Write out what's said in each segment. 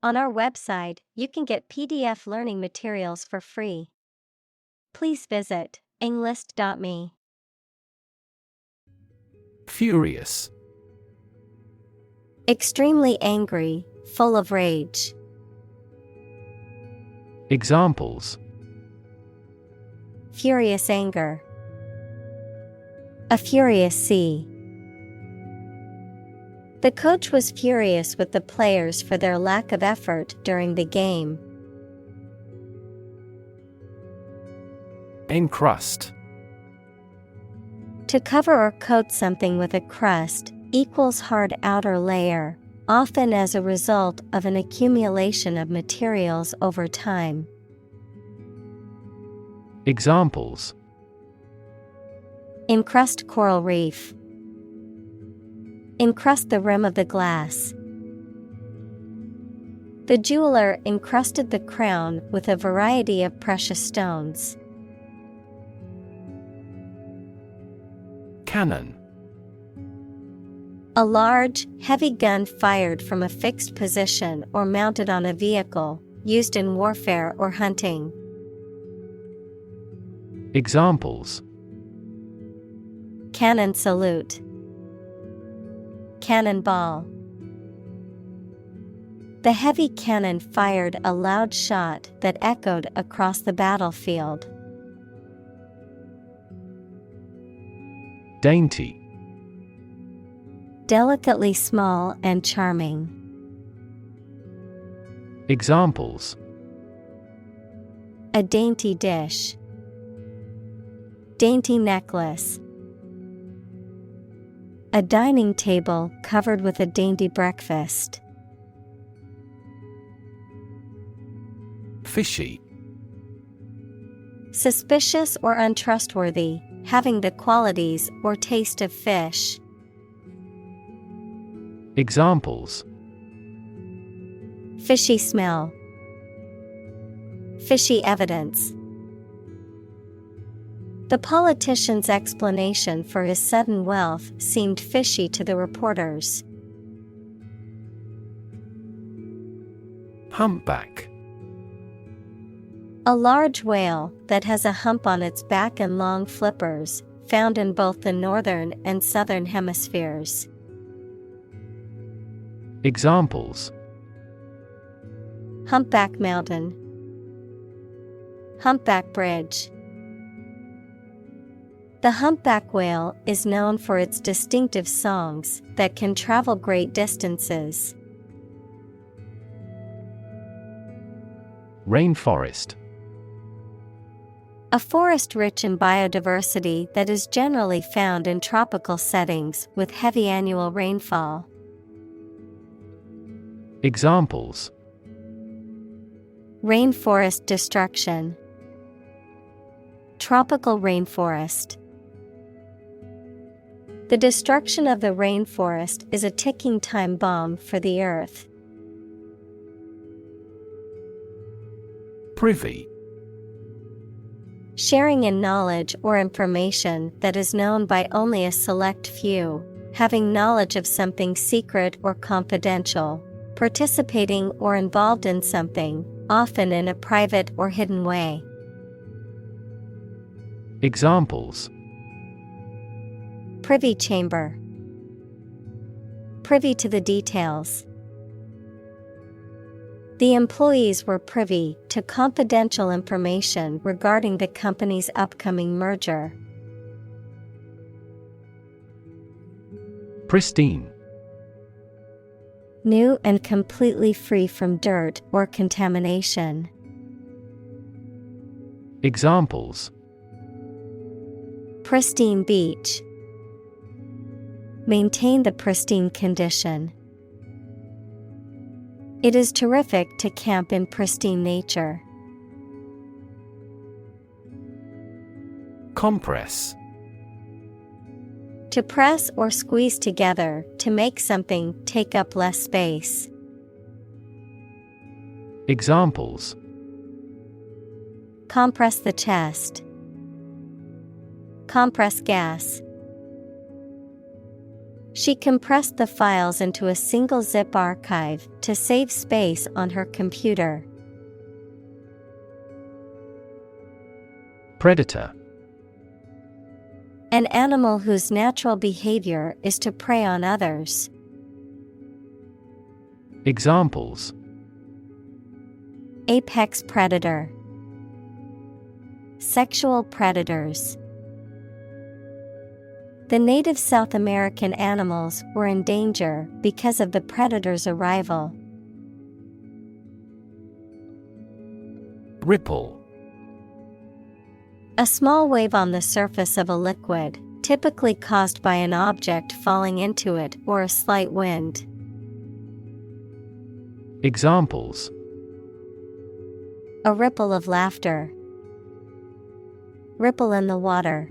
On our website, you can get PDF learning materials for free. Please visit englist.me. Furious. Extremely angry, full of rage. Examples: Furious anger. A furious sea. The coach was furious with the players for their lack of effort during the game. Encrust. To cover or coat something with a crust equals hard outer layer, often as a result of an accumulation of materials over time. Examples: Encrust coral reef. Encrust the rim of the glass. The jeweler encrusted the crown with a variety of precious stones. Cannon. A large, heavy gun fired from a fixed position or mounted on a vehicle, used in warfare or hunting. Examples: Cannon salute. Cannonball. The heavy cannon fired a loud shot that echoed across the battlefield. Dainty. Delicately small and charming. Examples: A dainty dish. Dainty necklace. A dining table covered with a dainty breakfast. Fishy. Suspicious or untrustworthy, having the qualities or taste of fish. Examples: Fishy smell. Fishy evidence. The politician's explanation for his sudden wealth seemed fishy to the reporters. Humpback. A large whale that has a hump on its back and long flippers, found in both the northern and southern hemispheres. Examples: Humpback mountain. Humpback bridge. The humpback whale is known for its distinctive songs that can travel great distances. Rainforest. A forest rich in biodiversity that is generally found in tropical settings with heavy annual rainfall. Examples: Rainforest destruction. Tropical rainforest. The destruction of the rainforest is a ticking time bomb for the earth. Privy. Sharing in knowledge or information that is known by only a select few, having knowledge of something secret or confidential, participating or involved in something, often in a private or hidden way. Examples: Privy chamber. Privy to the details. The employees were privy to confidential information regarding the company's upcoming merger. Pristine. New and completely free from dirt or contamination. Examples: Pristine beach. Maintain the pristine condition. It is terrific to camp in pristine nature. Compress. To press or squeeze together to make something take up less space. Examples: Compress the chest. Compress gas. She compressed the files into a single zip archive to save space on her computer. Predator. An animal whose natural behavior is to prey on others. Examples: Apex predator. Sexual predators. The native South American animals were in danger because of the predator's arrival. Ripple. A small wave on the surface of a liquid, typically caused by an object falling into it or a slight wind. Examples: A ripple of laughter. Ripple in the water.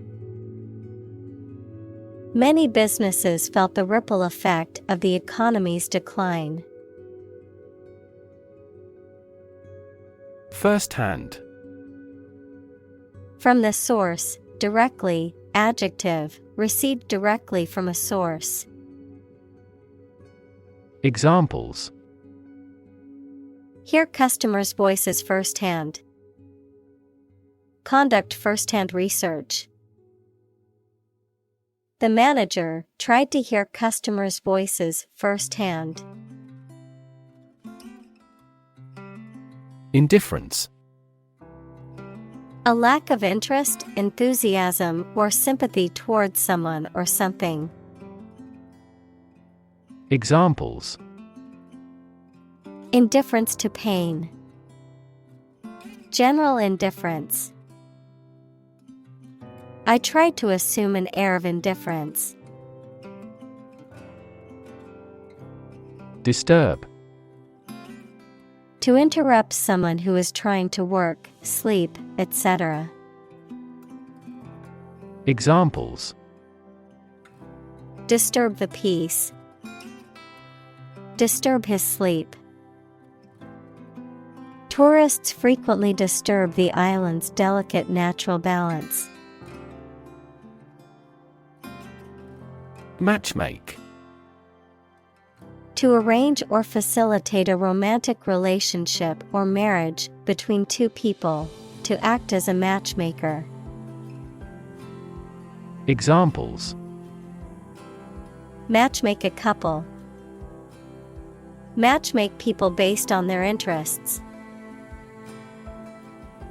Many businesses felt the ripple effect of the economy's decline. First-hand. From the source, directly, adjective, received directly from a source. Examples: Hear customers' voices firsthand. Conduct firsthand research. The manager tried to hear customers' voices firsthand. Indifference. A lack of interest, enthusiasm, or sympathy towards someone or something. Examples: Indifference to pain. General indifference. I tried to assume an air of indifference. Disturb. To interrupt someone who is trying to work, sleep, etc. Examples: Disturb the peace. Disturb his sleep. Tourists frequently disturb the island's delicate natural balance. Matchmake. To arrange or facilitate a romantic relationship or marriage between two people, to act as a matchmaker. Examples: Matchmake a couple. Matchmake people based on their interests.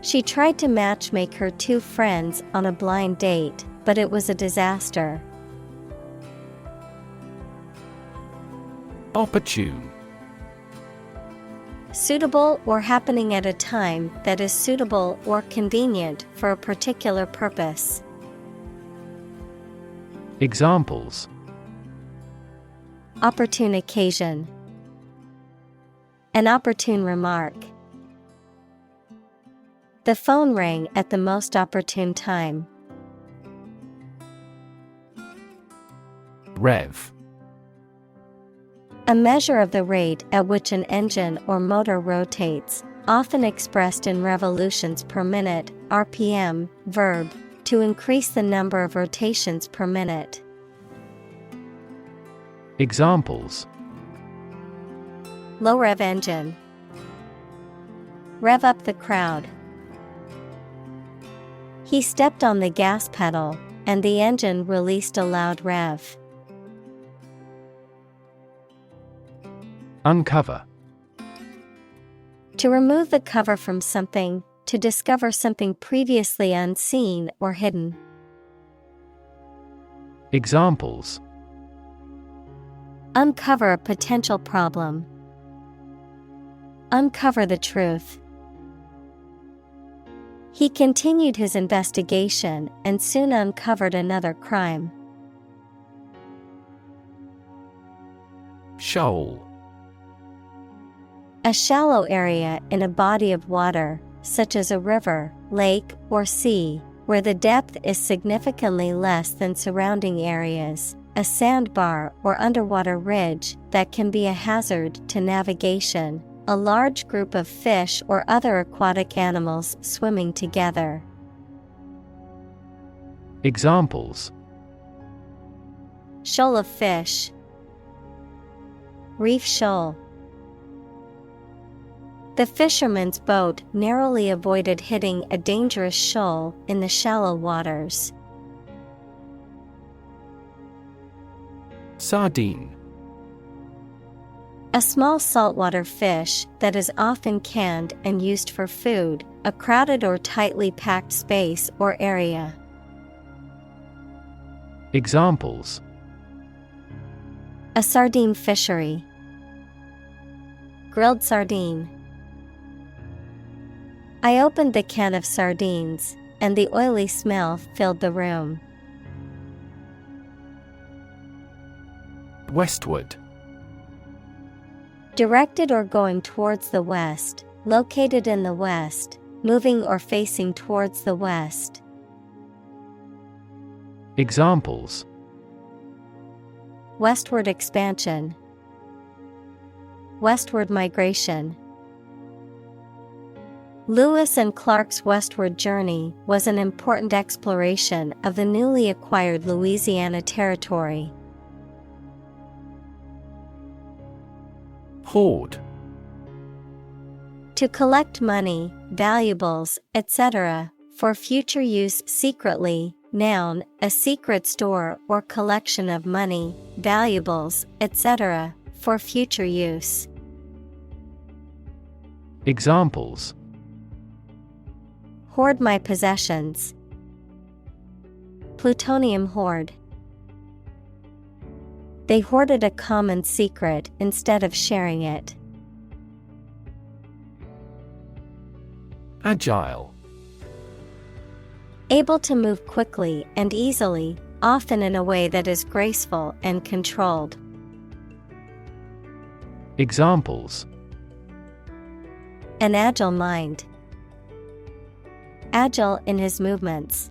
She tried to matchmake her two friends on a blind date, but it was a disaster. Opportune. Suitable or happening at a time that is suitable or convenient for a particular purpose. Examples: Opportune occasion. An opportune remark. The phone rang at the most opportune time. Rev. A measure of the rate at which an engine or motor rotates, often expressed in revolutions per minute, RPM, verb, to increase the number of rotations per minute. Examples: Low rev engine. Rev up the crowd. He stepped on the gas pedal, and the engine released a loud rev. Uncover. To remove the cover from something, to discover something previously unseen or hidden. Examples: Uncover a potential problem. Uncover the truth. He continued his investigation and soon uncovered another crime. Shoal. A shallow area in a body of water, such as a river, lake, or sea, where the depth is significantly less than surrounding areas, a sandbar or underwater ridge that can be a hazard to navigation, a large group of fish or other aquatic animals swimming together. Examples: Shoal of fish. Reef shoal. The fisherman's boat narrowly avoided hitting a dangerous shoal in the shallow waters. Sardine. A small saltwater fish that is often canned and used for food, a crowded or tightly packed space or area. Examples: A sardine fishery. Grilled sardine. I opened the can of sardines, and the oily smell filled the room. Westward. Directed or going towards the west, located in the west, moving or facing towards the west. Examples: Westward expansion. Westward migration. Lewis and Clark's westward journey was an important exploration of the newly acquired Louisiana Territory. Hoard. To collect money, valuables, etc., for future use secretly. Noun, a secret store or collection of money, valuables, etc., for future use. Examples: Hoard my possessions. Plutonium hoard. They hoarded a common secret instead of sharing it. Agile. Able to move quickly and easily, often in a way that is graceful and controlled. Examples: An agile mind. Agile in his movements.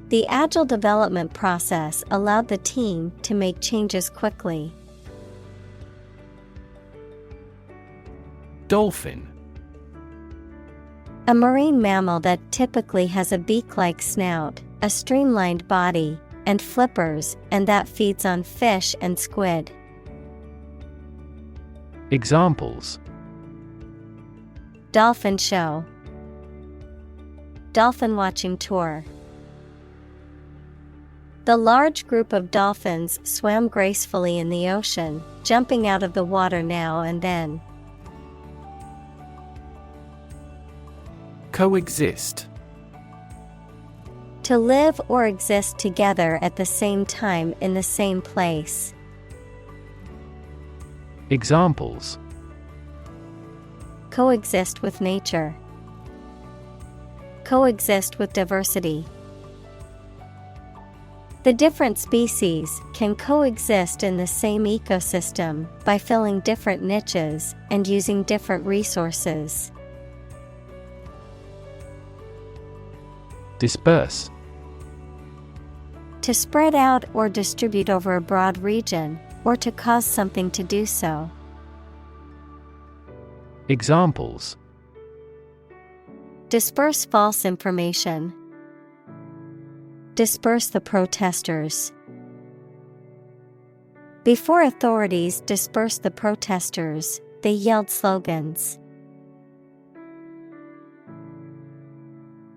The agile development process allowed the team to make changes quickly. Dolphin. A marine mammal that typically has a beak-like snout, a streamlined body, and flippers, and that feeds on fish and squid. Examples: Dolphin show. Dolphin watching tour. The large group of dolphins swam gracefully in the ocean, jumping out of the water now and then. Coexist. To live or exist together at the same time in the same place. Examples: Coexist with nature. Coexist with diversity. The different species can coexist in the same ecosystem by filling different niches and using different resources. Disperse. To spread out or distribute over a broad region, or to cause something to do so. Examples: Disperse false information. Disperse the protesters. Before authorities dispersed the protesters, they yelled slogans.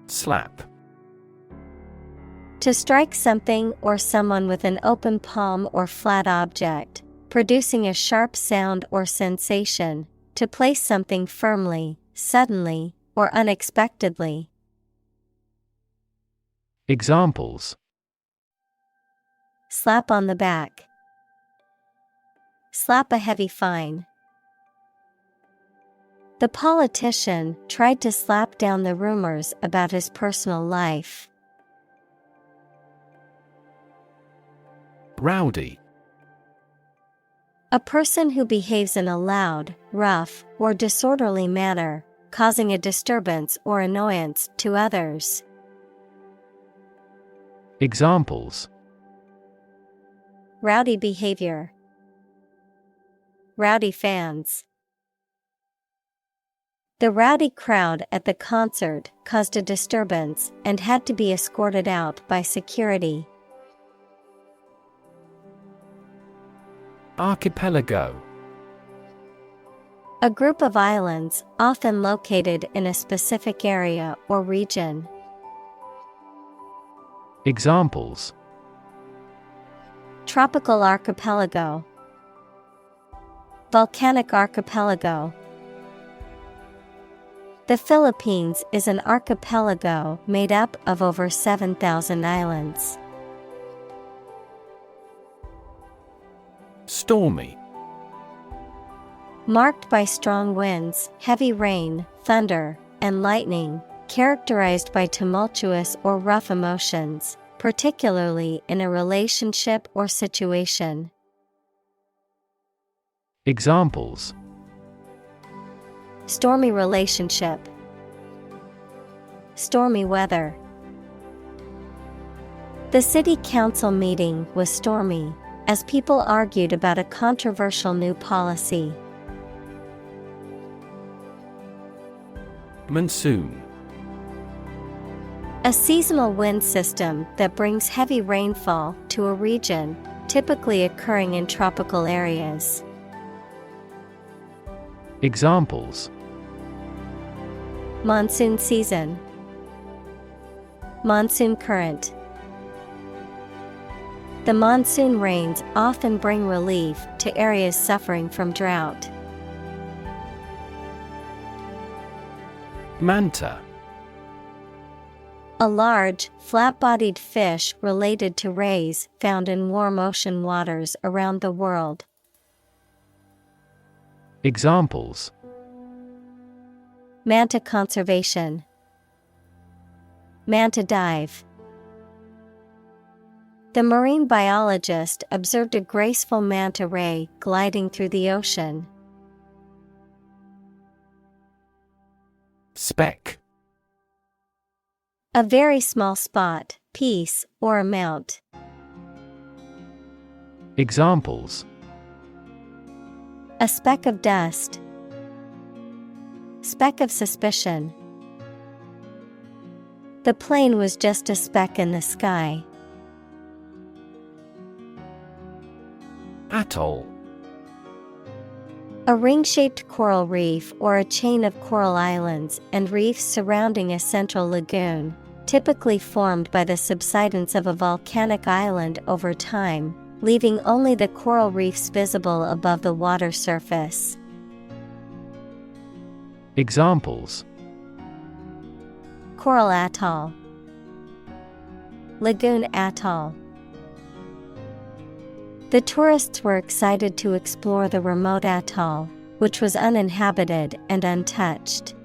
Slap. To strike something or someone with an open palm or flat object, producing a sharp sound or sensation, to place something firmly, suddenly, or unexpectedly. Examples: Slap on the back. Slap a heavy fine. The politician tried to slap down the rumors about his personal life. Rowdy. A person who behaves in a loud, rough, or disorderly manner, causing a disturbance or annoyance to others. Examples: Rowdy behavior. Rowdy fans. The rowdy crowd at the concert caused a disturbance and had to be escorted out by security. Archipelago. A group of islands, often located in a specific area or region. Examples: Tropical archipelago. Volcanic archipelago. The Philippines is an archipelago made up of over 7,000 islands. Stormy. Marked by strong winds, heavy rain, thunder, and lightning, characterized by tumultuous or rough emotions, particularly in a relationship or situation. Examples: Stormy relationship. Stormy weather. The city council meeting was stormy, as people argued about a controversial new policy. Monsoon. A seasonal wind system that brings heavy rainfall to a region, typically occurring in tropical areas. Examples: Monsoon season. Monsoon current. The monsoon rains often bring relief to areas suffering from drought. Manta. A large, flat-bodied fish related to rays found in warm ocean waters around the world. Examples: Manta conservation. Manta dive. The marine biologist observed a graceful manta ray gliding through the ocean. Speck. A very small spot, piece, or amount. Examples: A speck of dust. Speck of suspicion. The plane was just a speck in the sky. Atoll. A ring-shaped coral reef or a chain of coral islands and reefs surrounding a central lagoon, typically formed by the subsidence of a volcanic island over time, leaving only the coral reefs visible above the water surface. Examples: Coral atoll. Lagoon atoll. The tourists were excited to explore the remote atoll, which was uninhabited and untouched.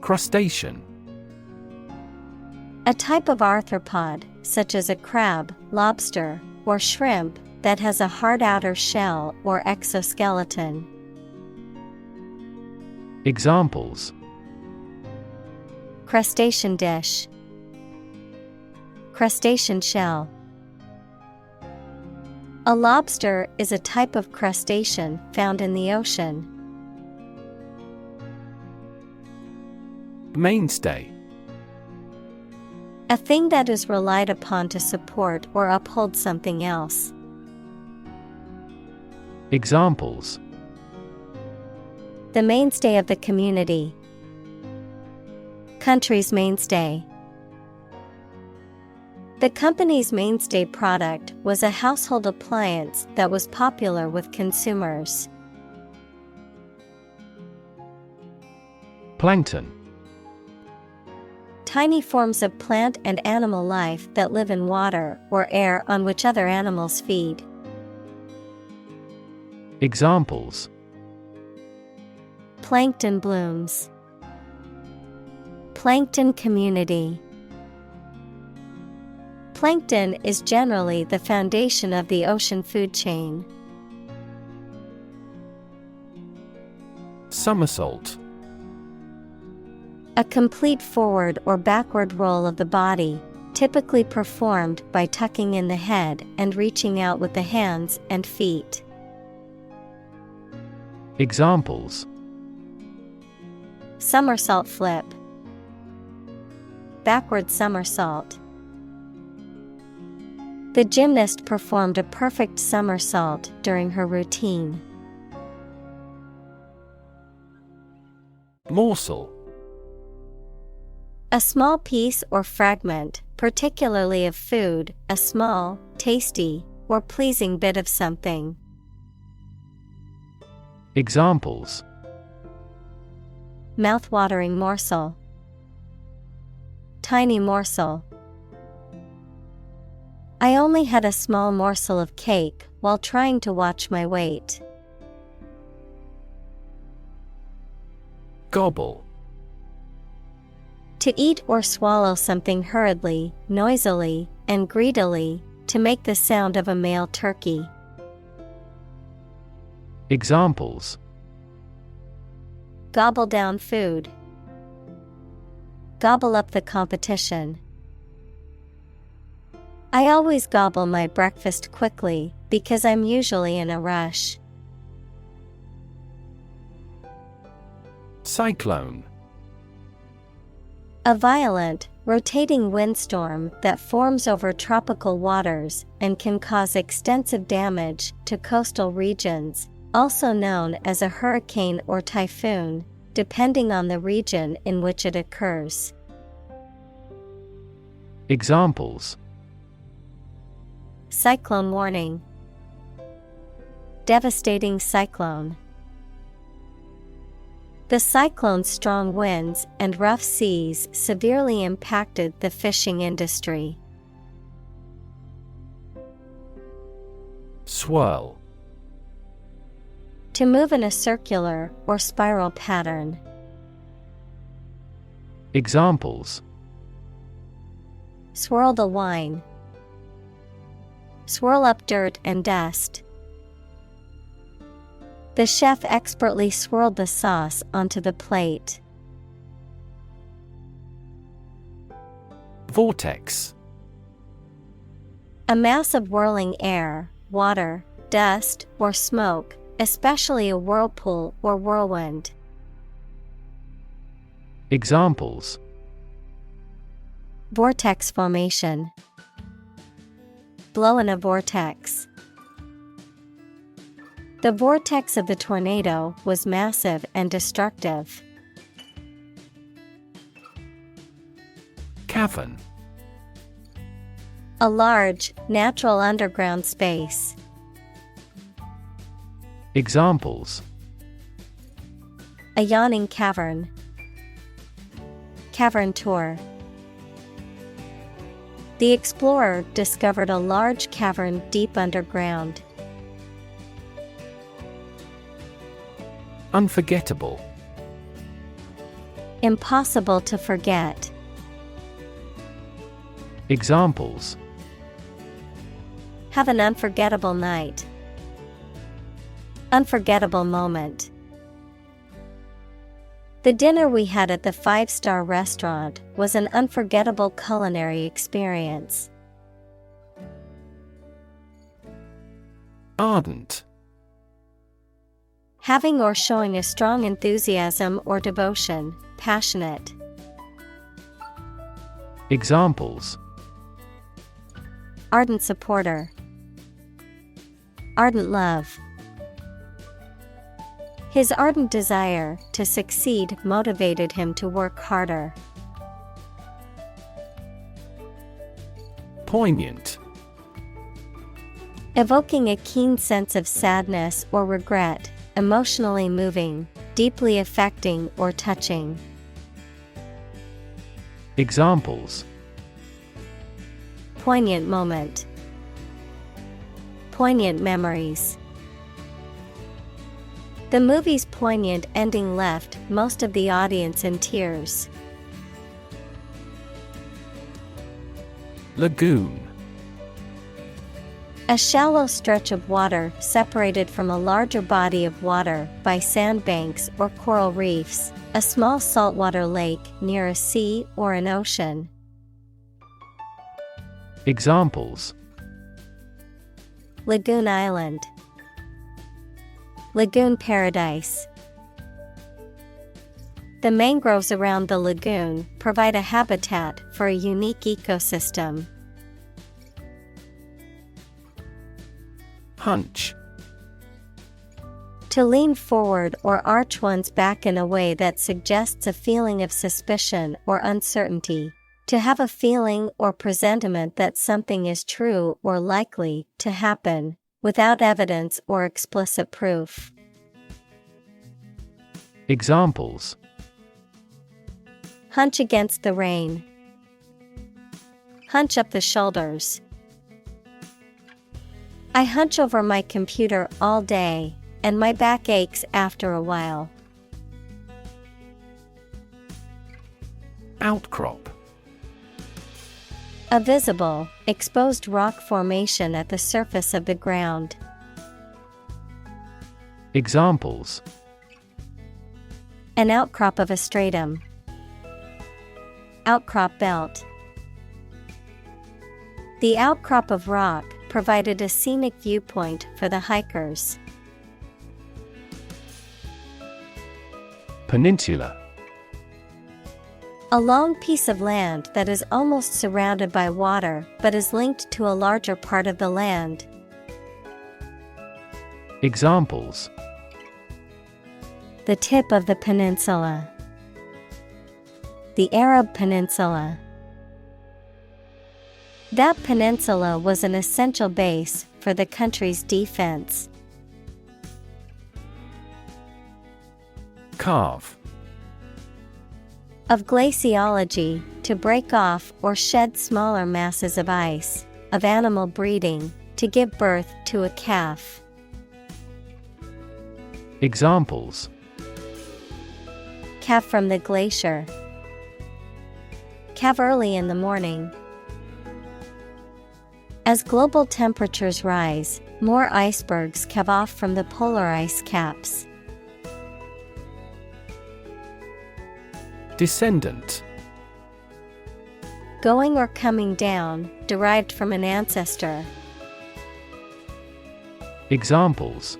Crustacean. A type of arthropod, such as a crab, lobster, or shrimp, that has a hard outer shell or exoskeleton. Examples: Crustacean dish. Crustacean shell. A lobster is a type of crustacean found in the ocean. Mainstay. A thing that is relied upon to support or uphold something else. Examples: The mainstay of the community. Country's mainstay. The company's mainstay product was a household appliance that was popular with consumers. Plankton. Tiny forms of plant and animal life that live in water or air on which other animals feed. Examples: Plankton blooms. Plankton community. Plankton is generally the foundation of the ocean food chain. Somersault. A complete forward or backward roll of the body, typically performed by tucking in the head and reaching out with the hands and feet. Examples: Somersault flip. Backward somersault. The gymnast performed a perfect somersault during her routine. Morsel. A small piece or fragment, particularly of food, a small, tasty, or pleasing bit of something. Examples: Mouth-watering morsel. Tiny morsel. I only had a small morsel of cake while trying to watch my weight. Gobble. To eat or swallow something hurriedly, noisily, and greedily, to make the sound of a male turkey. Examples: Gobble down food. Gobble up the competition. I always gobble my breakfast quickly because I'm usually in a rush. Cyclone. A violent, rotating windstorm that forms over tropical waters and can cause extensive damage to coastal regions, also known as a hurricane or typhoon, depending on the region in which it occurs. Examples: Cyclone warning. Devastating cyclone. The cyclone's strong winds and rough seas severely impacted the fishing industry. Swirl. To move in a circular or spiral pattern. Examples: Swirl the wine. Swirl up dirt and dust. The chef expertly swirled the sauce onto the plate. Vortex. A mass of whirling air, water, dust, or smoke, especially a whirlpool or whirlwind. Examples: Vortex formation. Blow in a vortex. The vortex of the tornado was massive and destructive. Cavern. A large, natural underground space. Examples: A yawning cavern. Cavern tour. The explorer discovered a large cavern deep underground. Unforgettable. Impossible to forget. Examples: Have an unforgettable night. Unforgettable moment. The dinner we had at the 5-star restaurant was an unforgettable culinary experience. Ardent. Having or showing a strong enthusiasm or devotion, passionate. Examples: Ardent supporter. Ardent love. His ardent desire to succeed motivated him to work harder. Poignant. Evoking a keen sense of sadness or regret, emotionally moving, deeply affecting or touching. Examples: Poignant moment. Poignant memories. The movie's poignant ending left most of the audience in tears. Lagoon. A shallow stretch of water separated from a larger body of water by sandbanks or coral reefs, a small saltwater lake near a sea or an ocean. Examples: Lagoon Island. Lagoon Paradise. The mangroves around the lagoon provide a habitat for a unique ecosystem. Hunch. To lean forward or arch one's back in a way that suggests a feeling of suspicion or uncertainty. To have a feeling or presentiment that something is true or likely to happen, without evidence or explicit proof. Examples: hunch against the rain. Hunch up the shoulders. I hunch over my computer all day, and my back aches after a while. Outcrop. A visible, exposed rock formation at the surface of the ground. Examples: an outcrop of a stratum. Outcrop belt. The outcrop of rock provided a scenic viewpoint for the hikers. Peninsula. A long piece of land that is almost surrounded by water but is linked to a larger part of the land. Examples: the tip of the peninsula. The Arab Peninsula. That peninsula was an essential base for the country's defense. Carve. Of glaciology, to break off or shed smaller masses of ice. Of animal breeding, to give birth to a calf. Examples: calve from the glacier. Calve early in the morning. As global temperatures rise, more icebergs calve off from the polar ice caps. Descendant. Going or coming down, derived from an ancestor. Examples: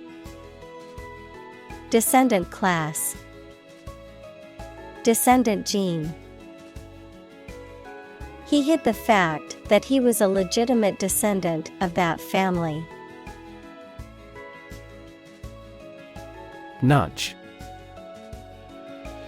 descendant class. Descendant gene. He hid the fact that he was a legitimate descendant of that family. Nudge.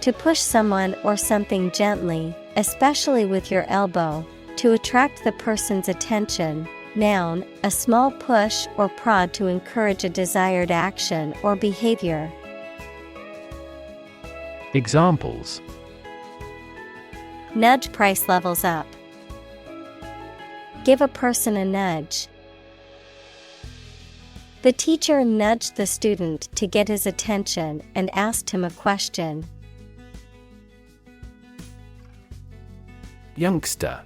To push someone or something gently, especially with your elbow, to attract the person's attention. Noun, a small push or prod to encourage a desired action or behavior. Examples: nudge price levels up. Give a person a nudge. The teacher nudged the student to get his attention and asked him a question. Youngster.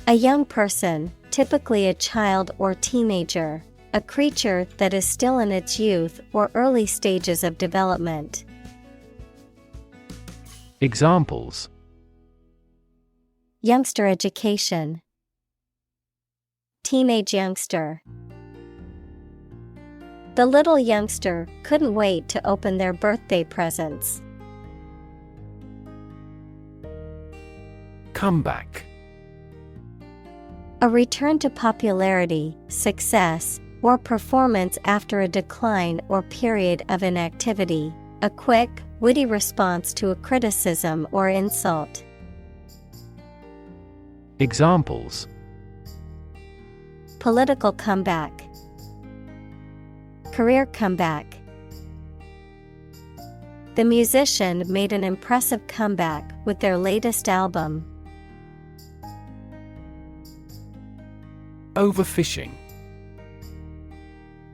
A young person, typically a child or teenager, a creature that is still in its youth or early stages of development. Examples: youngster education. Teenage youngster. The little youngster couldn't wait to open their birthday presents. Comeback. A return to popularity, success, or performance after a decline or period of inactivity. A quick, witty response to a criticism or insult. Examples: political comeback. Career comeback. The musician made an impressive comeback with their latest album. Overfishing.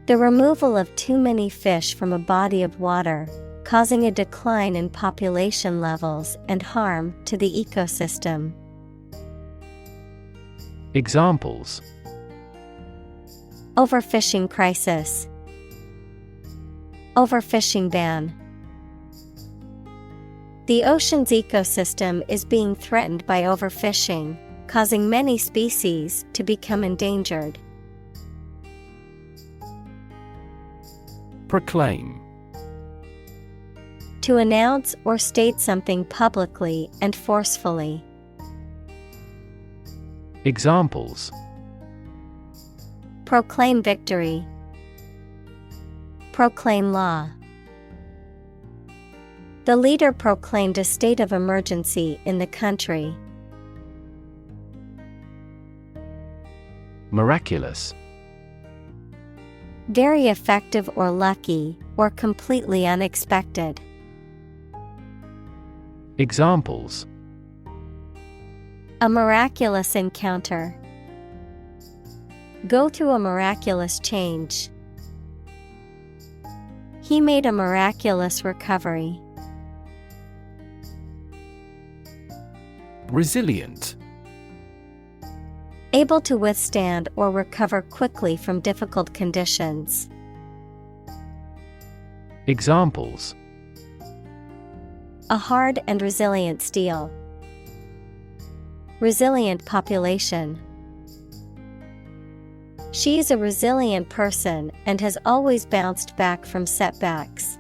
The removal of too many fish from a body of water, causing a decline in population levels and harm to the ecosystem. Examples: overfishing crisis. Overfishing ban. The ocean's ecosystem is being threatened by overfishing, causing many species to become endangered. Proclaim. To announce or state something publicly and forcefully. Proclaim victory. Proclaim law. The leader proclaimed a state of emergency in the country. Miraculous. Very effective or lucky, or completely unexpected. Examples: A miraculous encounter. Go through a miraculous change. He made a miraculous recovery. Resilient. Able to withstand or recover quickly from difficult conditions. Examples: A hard and resilient steel. Resilient population. She is a resilient person and has always bounced back from setbacks.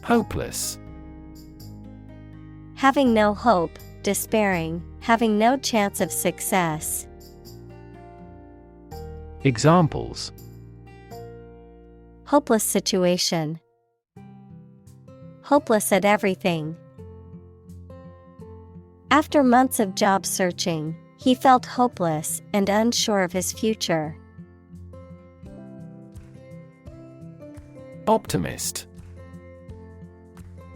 Hopeless. Having no hope, despairing, having no chance of success. Examples: Hopeless situation. Hopeless at everything. After months of job searching, he felt hopeless and unsure of his future. Optimist.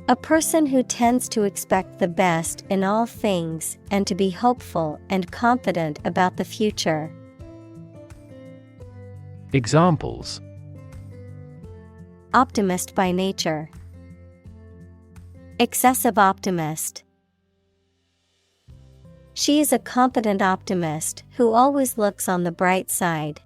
A person who tends to expect the best in all things and to be hopeful and confident about the future. Examples: Optimist by nature. Excessive optimist. She is a confident optimist who always looks on the bright side.